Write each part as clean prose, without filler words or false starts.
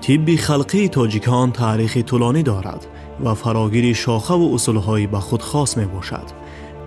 طب خلقی تاجیکان تاریخ طولانی دارد و فراگیر شاخه و اصولهای به خود خاص می باشد.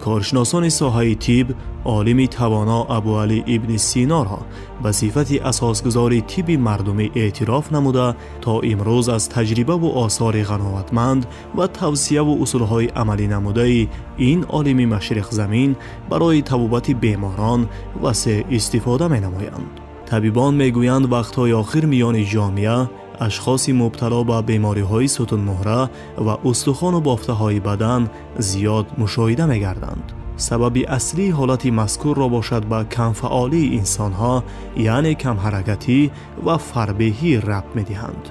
کارشناسان ساحه طب عالمی توانا ابو علی ابن سینا را به صفت اساسگذار طب مردمی اعتراف نموده تا امروز از تجربه و آثار قناعتمند و توصیه و اصولهای عملی نموده این عالم مشرق زمین برای طبابت بیماران وسیع استفاده می نمایند. طبیبان می گویند وقتهای آخر میان جامعه اشخاص مبتلا به بیماری‌های ستون مهره و استخوان و بافته‌های بدن زیاد مشاهده می‌گردند. سبب اصلی حالت مذکور را باشد به کمفعالی انسان‌ها، یعنی کم حرکتی و فربهی ربط می‌دهند.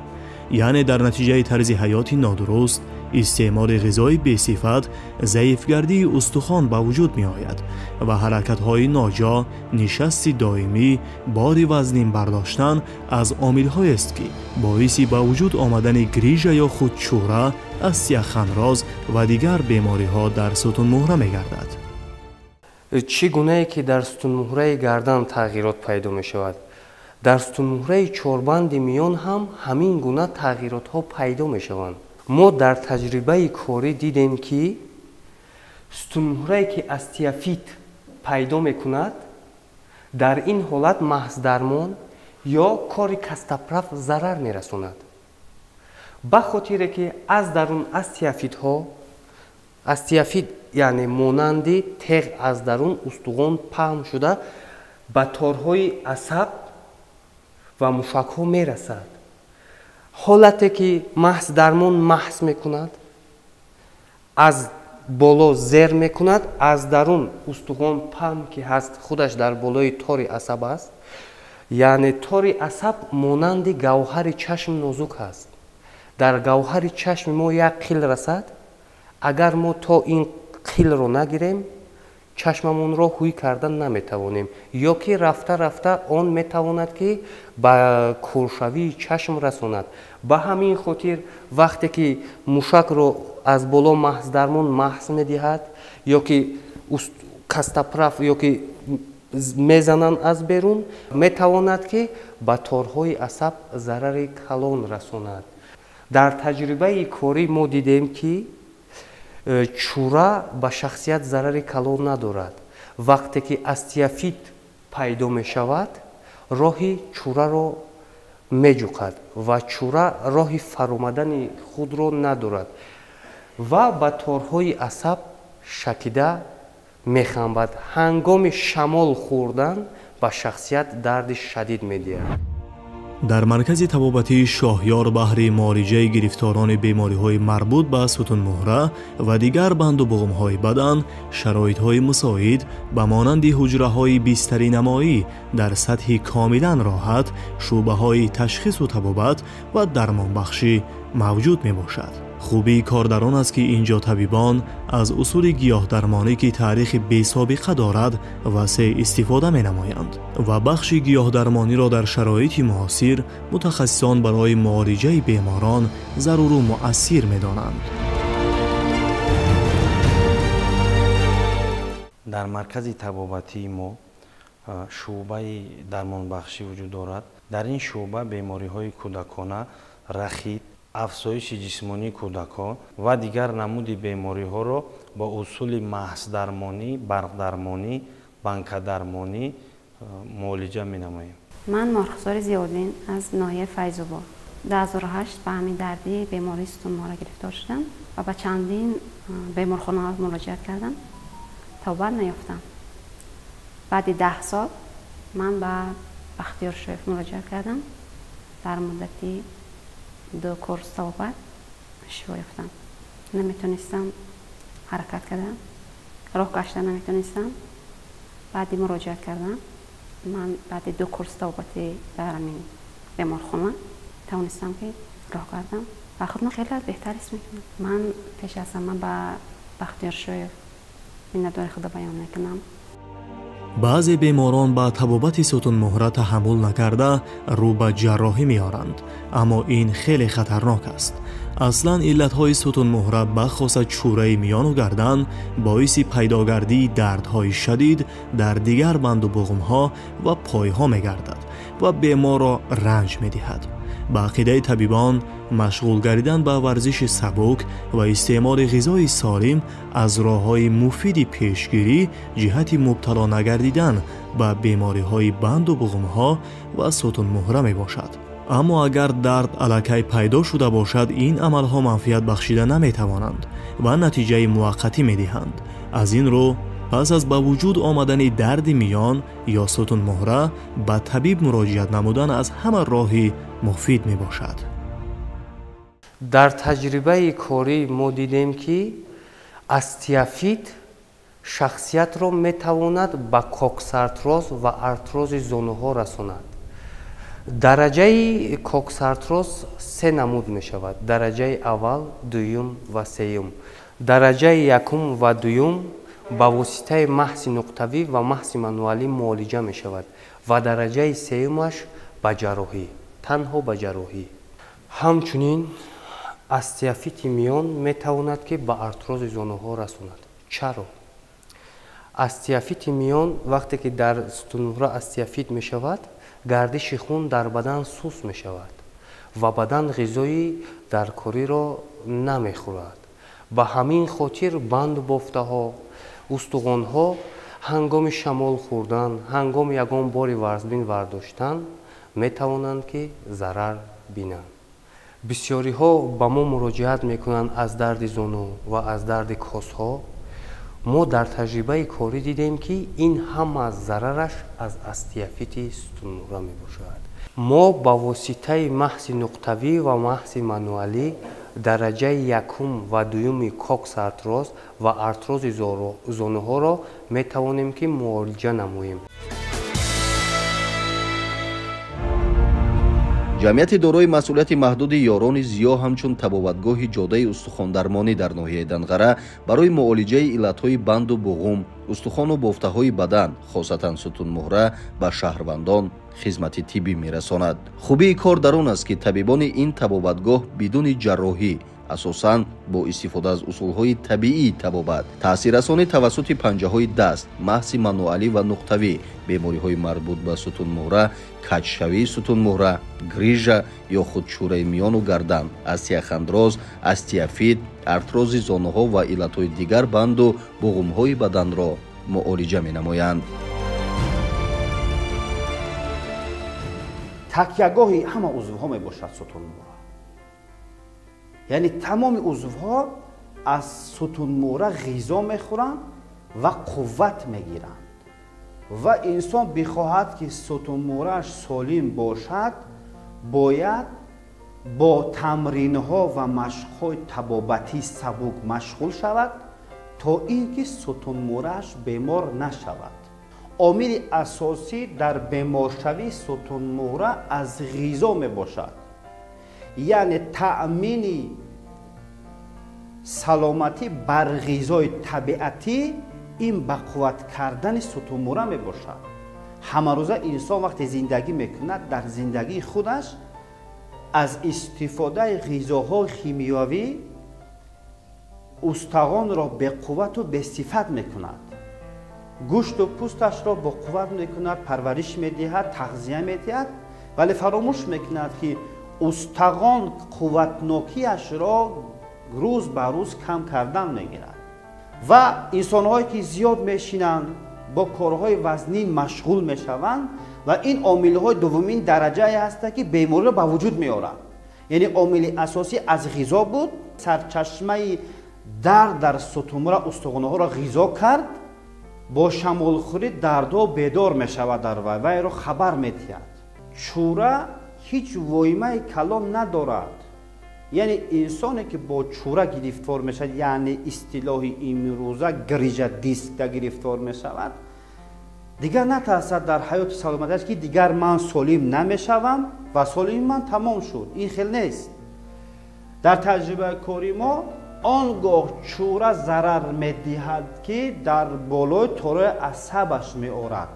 یعنی در نتیجه طرز حیاتی نادرست، استعمال غذای بی‌صفت، ضعیفگردی استخوان به وجود می آید و حرکت‌های ناجا، نشست دائمی، بار وزن برداشتن از عامل‌هایی است که باعث به وجود آمدن گریژ یا خودچوره، استیا خنراز و دیگر بیماری‌ها در ستون مهره می‌گردد. چگونه که در ستون مهره گردن تغییرات پیدا می‌شود؟ در ستون مهره چهاربند میان هم همین گونه تغییرات‌ها پیدا می‌شوند. ما در تجربه کاری دیدیم که ستون مهره که استیافیت پیدا میکند در این حالت محض درمان یا کار کستپرف ضرر میرساند. به خاطر که از درون استیافیت یعنی مانند تیغ از درون استخوان پهن شده به تارهای عصب و مشک‌ها میرسد. حالتی که محض درمان محض میکند، از بالا زیر میکند، از درون استخوان پهن که هست خودش در بالای تار عصب است، یعنی تار عصب مانند گوهر چشم نازک است. در گوهر چشم ما یک قیل رسد، اگر ما تا این قیل رو نگیریم چشممون را هوی کردن نمیتوانیم، یا که رفته رفته آن میتواند که به کورشوی چشم رساند. به همین خاطر وقتی که موشک رو از بالا محض درمان محض میدهد یا که کستپرف یا که میزنند از بیرون، میتواند که به تارهای عصب ضرر کلان رساند. در تجربه کاری ما دیدیم که چوره به شخصیت ضرر کلان ندارد. وقتی که استیافیت پیدا می شود، راهی چوره را می جوکد و چوره راهی فرامدن خود را ندارد و به تارهای عصب شکیده می خنبد. هنگام شمال خوردن به شخصیت درد شدید می دهد. در مرکز طبابتی شاهیار بهر معالجه گرفتاران بیماری‌های مربوط به ستون مهره و دیگر بند و بغم‌های بدن شرایط‌های مساعد به مانند حجره‌های بستری نمایی در سطح کاملاً راحت، شعبه‌های تشخیص و طبابت و درمان بخشی موجود میباشد. خوبی کار در آن است که اینجا طبیبان از اصول گیاه درمانی که تاریخ بی سابقه دارد وسیع استفاده می نمایند و بخش گیاه درمانی را در شرایط معاصر متخصصان برای معالجه بیماران ضرور و مؤثر می دانند. در مرکز طبابتی ما شعبه درمان بخشی وجود دارد. در این شعبه بیماری های کودکانه، رخیت، افزایش جسمانی کودکان و دیگر نمود بیماری ها را با اصول محض درمانی، برق درمانی، بنک درمانی معالجه می نماییم. من مرخصار زیادین از ناحیه فیض‌آباد 2008 به همین دردی بیماری ستون مهره گرفتار شدم و به چندین بیمارخانه مراجعت کردم تا بعد نیافتم. بعد 10 سال من به بختیار شریف مراجعت کردم. در مدتی 2 کورس طبابت شفا یافتم. نمیتونستم حرکت کردم، راه گشتن نمیتونستم. بعدی مراجعت کردم. من بعد 2 کورس طبابتی در همین بیمارخانه توانستم که راه کردم و خودم خیلی بهتر حس میکنم. من پیش از همه به بختیار شریف میnnadوری خدا بیان میکنم. بعضی بیماران با طبابت ستون مهره تحمل نکرده رو به جراحی میارند، اما این خیلی خطرناک است. اصلا علتهای ستون مهره بخاص چوره میان و گردن باعث پیداگردی دردهای شدید در دیگر بند و بغمها و پایها میگردد و بیمار را رنج میدهد. ба ақидаи табибон машғул гардидан ба варзиши сабук ва истеъмоли ғизои солим аз роҳҳои муфиди пешгирӣ ҷиҳати мубтало нагардидан ба бемориҳои банду буғумҳо ва сутунмуҳра мебошад. аммо агар дард аллакай пайдо шуда бошад, ин амалҳо манфиат бахшида наметавонанд ва натиҷаи муваққатӣ медиҳанд. аз ин рӯ пас аз ба вуҷуд омадани дарди миён ё сутунмуҳра ба табиб муроҷиат намудан аз ҳама роҳи муфид мебошад. дар таҷрибаи корӣ мо дидем ки остеофит шахсиятро метавонад ба коксартроз ва артрози зонуҳо расонад. дараҷаи коксартроз се намуд мешавад: дараҷаи аввал, дуюм ва сеюм. дараҷаи якум ва дуюм ба воситаи маҳси нуқтавӣ ва маҳси мануалӣ муолиҷа мешавад ва дараҷаи сеюмаш ба ҷарроҳӣ, танҳо ба ҷарроҳӣ. ҳамчунин остеофити миён метавонад ки ба артрози зонуҳо расонад. чаро? остеофити миён вақте ки дар сутунмуҳра остеофит мешавад, гардиши хун дар бадан суст мешавад ва бадан ғизои даркориро намехӯрад. ба ҳамин хотир банду бофтаҳо, устуғонҳо ҳангоми шамол хӯрдан, ҳангоми ягон бори варзбин вардоштан метавонанд ки зарар бинанд. бисёриҳо ба мо муроҷиат мекунанд аз дарди зону ва аз дарди косҳо. мо дар таҷрибаи корӣ дидем ки ин ҳама зарараш аз остеофити сутунмуҳра мебошад. мо ба воситаи маҳси нуқтавӣ ва маҳси мануалӣ дараҷаи якум ва дуюми коксартроз ва артрози зонуҳоро метавонем ки муолиҷа намоем. ҷамъияти дорои масъулияти маҳдуди ёрони зиё ҳамчун табобатгоҳи ҷодаи устухондармонӣ дар ноҳияи Данғара барои муолиҷаи иллатҳои банду буғум, устухону бофтаҳои бадан, хосатан сутунмуҳра ба шаҳрвандон хизмати тиббӣ мерасонад. хубии кор дар он аст ки табибони ин табобатгоҳ бидуни ҷарроҳӣ, асосан бо истифода аз усулҳои табиии табобат, таъсиррасонӣ тавассути панҷаҳои даст, маҳси мануалӣ ва нуқтавӣ, бемориҳои марбут ба сутунмуҳра, каҷшавии сутунмуҳра, грижа ё худчураи миёну гардан, остеохондроз, остеофит, артрози зонуҳо ва иллатҳои дигар банду буғумҳои баданро муолиҷа менамоянд. такягоҳи ҳама узвҳо мебошад сутунмуҳра. яъне тамоми узвҳо аз сутунмуҳра ғизо мехӯранд ва қувват мегиранд. ва инсон бихоҳад ки сутунмуҳрааш солим бошад, бояд бо тамринҳо ва машқҳои табобатии сабук машғул шавад, то ин ки сутунмуҳрааш бемор нашавад. омили асосӣ дар беморшавии сутунмуҳра аз ғизо мебошад. яъне таъмини саломатӣ бар ғизои табиатӣ ин ба қувват кардани сутунмуҳра мебошад. ҳамарӯза инсон вақте зиндагӣ мекунад, дар зиндагии худаш аз истифодаи ғизоҳои химиёвӣ устағонро беқуввату бесифат мекунад. гӯшту пӯсташро бо қувват мекунад, парвариш медиҳад, тағзия медиҳад, вале фаромӯш мекунад ки устағон қувватнокиашро рӯз ба рӯз кам кардан мегирад. ва инсонҳое ки зиёд мешинанд, бо корҳои вазнин машғул мешаванд ва ин омилҳои дуввумин дараҷае ҳастанд ки бемориро ба вуҷуд меорад. яъне омили асосӣ аз ғизо буд, сарчашмаи дард дар сутунмуҳра устуғонҳоро ғизо кард, бо шамолхӯрӣ дардҳо бедор мешавад дар вай, вайро хабар медиҳад. чура ҳеҷ воимаи калон надорад. яъне инсоне ки бо чура гирифтор мешавад, яъне истилоҳи имрӯза грижа дискда гирифтор мешавад, дигар натарсад дар ҳаёти саломатиаш ки дигар ман солим намешавам ва солими ман тамом шуд. ин хел нест. дар таҷрибаи кори мо он гоҳ чура зарар медиҳад ки дар болои тораи асабаш меорад.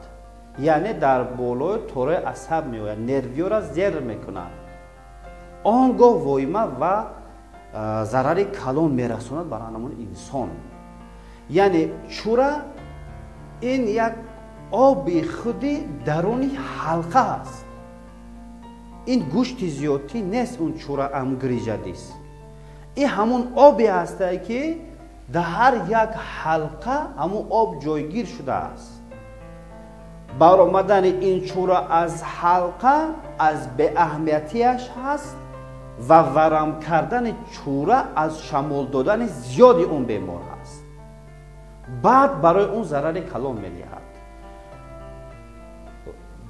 яъне дар болои тораи асаб меояд, нервиёро зер мекунад. он гоҳ воима ва зарари калон мерасонад бар анамони инсон. яъне чура ин як оби худи даруни ҳалқа аст. این گوشت زیادی نیست اون چوره امگریجدیست. این همون آبی هسته که در هر یک حلقه همون آب جایگیر شده است. برآمدن این چوره از حلقه از به اهمیتیش هست و ورم کردن چوره از شمول دادن زیادی اون بیمار هست. بعد برای اون ضرر کلان می‌دهد.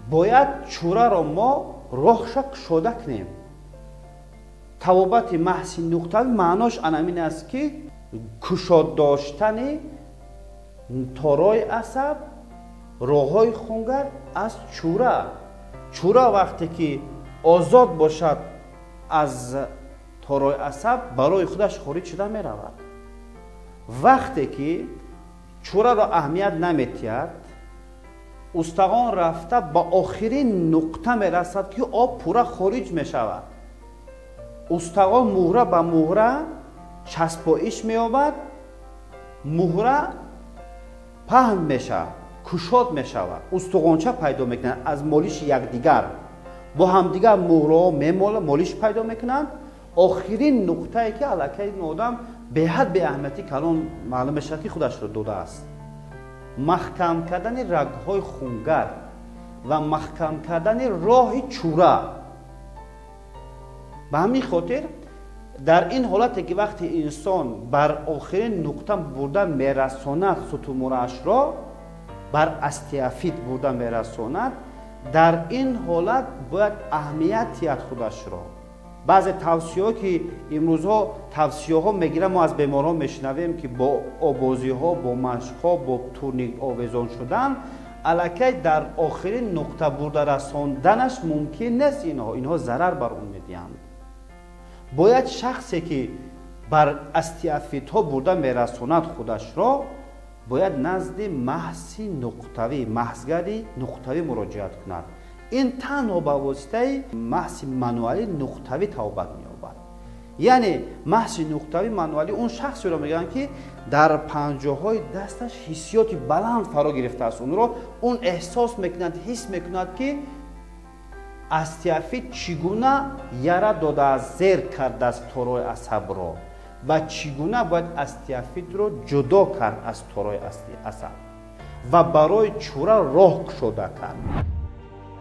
باید چوره را ما رخشک شده کنیم. توابت محض نقطوی معناش همین است که کشاد داشتن تارای عصب، راه‌های خونگر از چوره. چوره وقتی که آزاد باشد از تارای عصب برای خودش خارج شده می رود. وقتی که چوره را اهمیت نمی‌دهد، استخوان رفته به آخرین نقطه می رسد که آب پورا خارج می شود. استخوان مهره به مهره چسبایش می یابد، مهره پهن می شود، کشاد می شود، استخوانچه پیدا می کنند از مالیش یکدیگر، با همدیگر مهره مالیش پیدا می کنند. آخرین نقطه ای که علاقه این آدم به حد به اهمیتی کلان معلوم شد که خودش را داده است. محکم کردن رگ‌های خونگر و محکم کردن راه چوره. به همین خاطر در این حالتی که وقتی انسان بر آخرین نقطه بردن میرساند ستون مهره‌اش را، بر استیافیت بردن میرساند، در این حالت باید اهمیتیت خودش را. بعضی توصیه‌ها که امروزها توصیه‌ها میگیره ما از بیماران میشنویم که با آبازی‌ها، با مشق‌ها، با تورنیک آویزان شدن، الکی در آخرین نقطه برده رساندنش ممکن نیست. اینها ضرر بر اون میدهند. باید شخصی که بر استیافیت‌ها برده میرساند خودش را، باید نزد محض نقطوی، محضگری نقطوی مراجعت کند. این تنها با واسطه محض منوالی نقطوی توبت می‌یابد. یعنی محض نقطوی منوالی اون شخصی را میگن که در پنجه‌های دستش حسیاتی بلند فرا گرفته است. اون احساس میکند، حس میکند که استیافیت چگونه یره داده از زیر کرده از تارای عصب را و چگونه باید استیافیت را جدا کرد از تارای عصب و برای چوره راه شده کرد.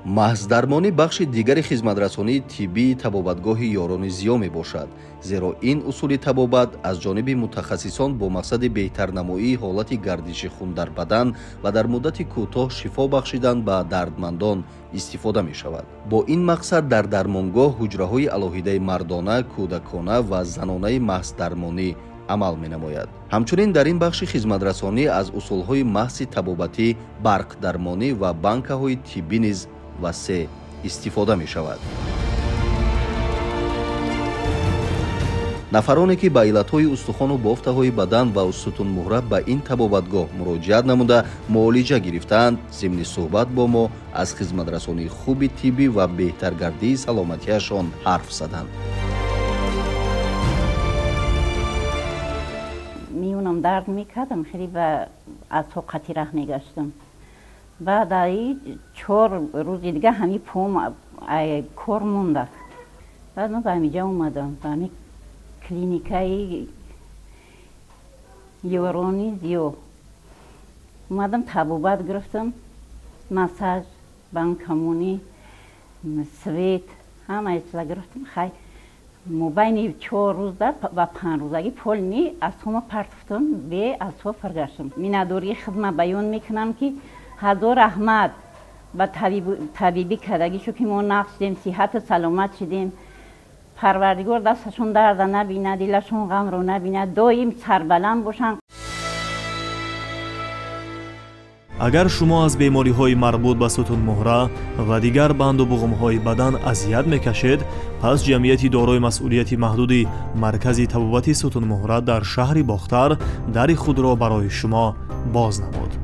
محضدرمانی بخش دیگری خدمترسانی طبی طبابتگاه یاران ضیا میباشد، زیرا این اصول طبابت از جانب متخصصان با مقصد بهترنمایی حالت گردش خون در بدن و در مدت کوتاه شفا بخشیدن به دردمندان استفاده می شود. با این مقصد در درمانگاه حجره‌های الهیده مردانه، کودکانه و زنانه محضدرمانی عمل می نماید. همچنین در این بخش خدمترسانی از اصولهای محض طبابتی، برق درمانی و بانک‌های طبی نیز وسیع استفاده می شود. نفرانی که به علتهای استخوان و بافته‌های بدن و ستون مهره به این طبابتگاه مراجعت نموده معالجه گرفتند، ضمن صحبت با ما از خدمترسانی خوب طبی و بهترگردی سلامتیشان حرف زدند. میونم درد میکردم خیلی و از طاقتی راه میگشتم. بعد ای 4 روز دیگه همین پوم کار مونده. بعد من به اینجا اومدم، به همین کلینیکای یاران ضیا اومدم، طبابت گرفتم، مساج، بانکمونی، سویت، همه چیزا گرفتم. خیلی مبین 4 روز و 5 روزگی پول نی از همه پرتفتم به از تو فرگشتم. مینداری خدمت بیان میکنم که هزار رحمت و طبیبی کردگی شو که ما نقص دیم، صحت سلامت شدیم. پروردگار دستشون درد نبینه، دلشون غم رو نبینه، دائم سربلند باشن. اگر شما از بیماری‌های مربوط به ستون مهره و دیگر بند و بغم‌های بدن اذیت می‌کشید، پس جمعیتی دارای مسئولیت محدودی مرکز طبابت ستون مهره در شهر باختر در خود را برای شما باز نمود.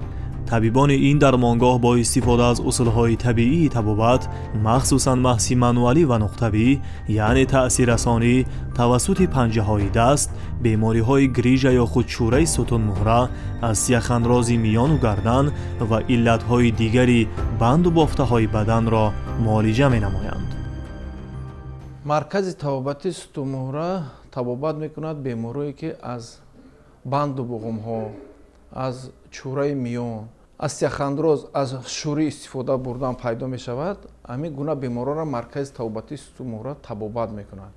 طبیبان این درمانگاه با استفاده از اصولهای طبیعی طبابت، مخصوصاً محض منوالی و نقطوی، یعنی تأثیر رسانی توسط پنجه‌های دست، بیماری‌های گریژه یا خودشوره ستون مهره، از سیخ‌اندازی میان و گردن و علت‌های دیگری بند و بافته‌های بدن را معالجه می‌نمایند. маркази табобати сутумуҳра табобат мекунад беморие ки аз банду буғумҳо, аз чӯраи миён, аз сяхандроз, аз шӯрӣ истифода бурдан пайдо мешавад. ҳамин гуна беморора маркази табобати сутумуҳра табобат мекунад.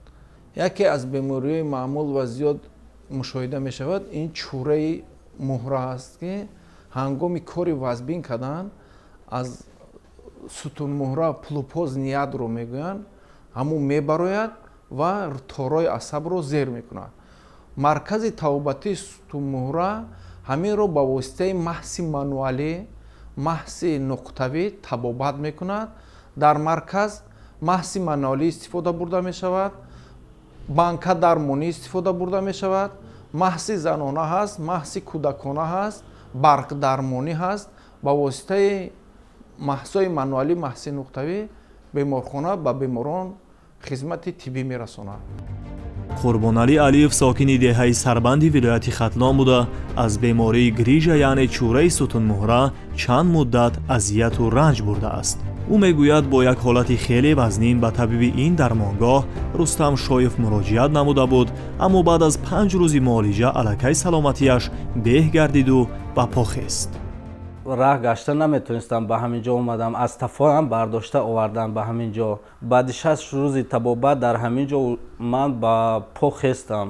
яке аз бемориҳои маъмул ва зиёд мушоҳида мешавад ин чӯраи муҳра аст ки ҳангоми кори вазбин кардан аз сутунмуҳра плупоз ниядро мегӯянд, ҳамун мебарояд ва торои асабро зер мекунад. маркази табобати сутунмуҳра ҳаминро ба воситаи маҳси мануалӣ, маҳси нуқтавӣ табобат мекунад. дар марказ маҳси мануалӣ истифода бурда мешавад, банка дармонӣ истифода бурда мешавад, маҳси занона ҳаст, маҳси кӯдакона ҳаст, барқ дармонӣ ҳаст. ба воситаи маҳсои мануалӣ, маҳси нуқтавӣ беморхона ба беморон хизмати тиббӣ мерасонад. қурбоналӣ алиев сокини деҳаи сарбанди вилояти хатлон буда аз бемории грижа яъне чӯраи сутунмуҳра чанд муддат азияту ранҷ бурдааст. ӯ мегӯяд бо як ҳолати хеле вазнин ба табиби ин дармонгоҳ Рустам Шоев муроҷиат намуда буд, аммо баъд аз 5 рӯзи муолиҷа аллакай саломатиаш беҳ гардиду ба по хест. раҳ гашта наметонистам, ба ҳамин ҷо омадам, аз тафоам бардошта овардам ба ҳамин ҷо. баъди 6 рӯзи табобат дар ҳамин ҷо ман ба по хестам.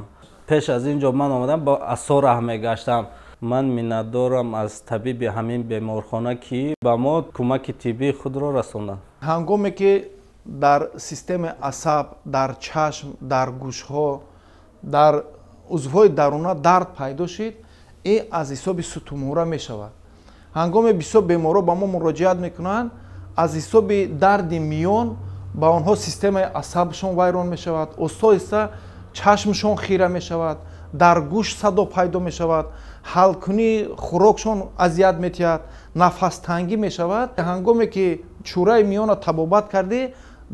пеш аз ин ҷо ман омадам ба асо раҳ мегаштам. ман миннатдорам аз табиби ҳамин беморхона ки ба мо кӯмаки тиббии худро расонад. ҳангоме ки дар системаи асаб, дар чашм, дар гӯшҳо, дар узвҳои даруна дард пайдо шид, ин аз ҳисоби сутумуҳра мешавад. ҳангоме бисёр беморҳо ба мо муроҷиат мекунанд, аз ҳисоби дарди миён ба онҳо системаи асабшон вайрон мешавад, оста-оста чашмшон хира мешавад, дар гӯш садо пайдо мешавад, ҳалкунии хӯрокшон азият метиҳад, нафастангӣ мешавад. ҳангоме ки чӯраи миёна табобат кардӣ,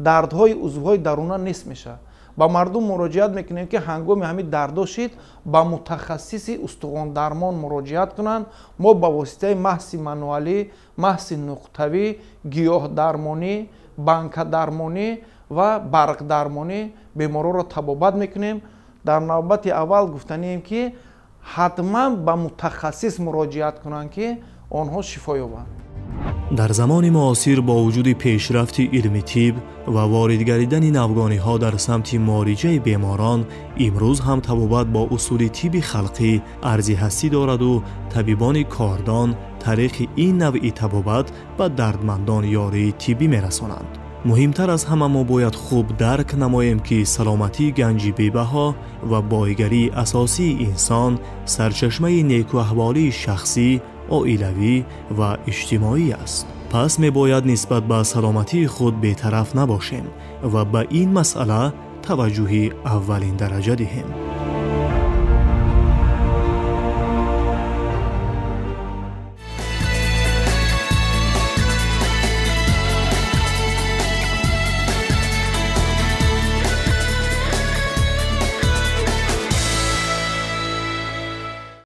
дардҳои узвҳои даруна нест мешавад. ба мардум муроҷиат мекунем ки ҳангоми ҳамин дардо шид ба мутахассиси устухондармон муроҷиат кунанд. мо ба воситаи маҳси мануалӣ, маҳси нуқтавӣ, гиёҳдармонӣ, банкадармонӣ ва барқдармонӣ беморҳоро табобат мекунем. дар навбати аввал гуфтанем ки ҳатман ба мутахассис муроҷиат кунанд ки онҳо шифо ёбанд. дар замони муосир бо вуҷуди пешрафти илми тиб ва ворид гардидани навгониҳо дар самти муолиҷаи беморон, имрӯз ҳам табобат бо усули тибби халқӣ арзи ҳастӣ дораду табибони кордон тариқи ин навъи табобат ба дардмандон ёрии тиббӣ мерасонанд. муҳимтар аз ҳама мо бояд хуб дарк намоем ки саломатии ганҷи бебаҳо ва боигарии асосии инсон сарчашмаи некуаҳволии шахсӣ, оилавӣ ва иҷтимоӣ аст. пас мебояд нисбат ба саломатии худ бетараф набошем ва ба ин масъала таваҷҷӯҳи аввалиндараҷа диҳем.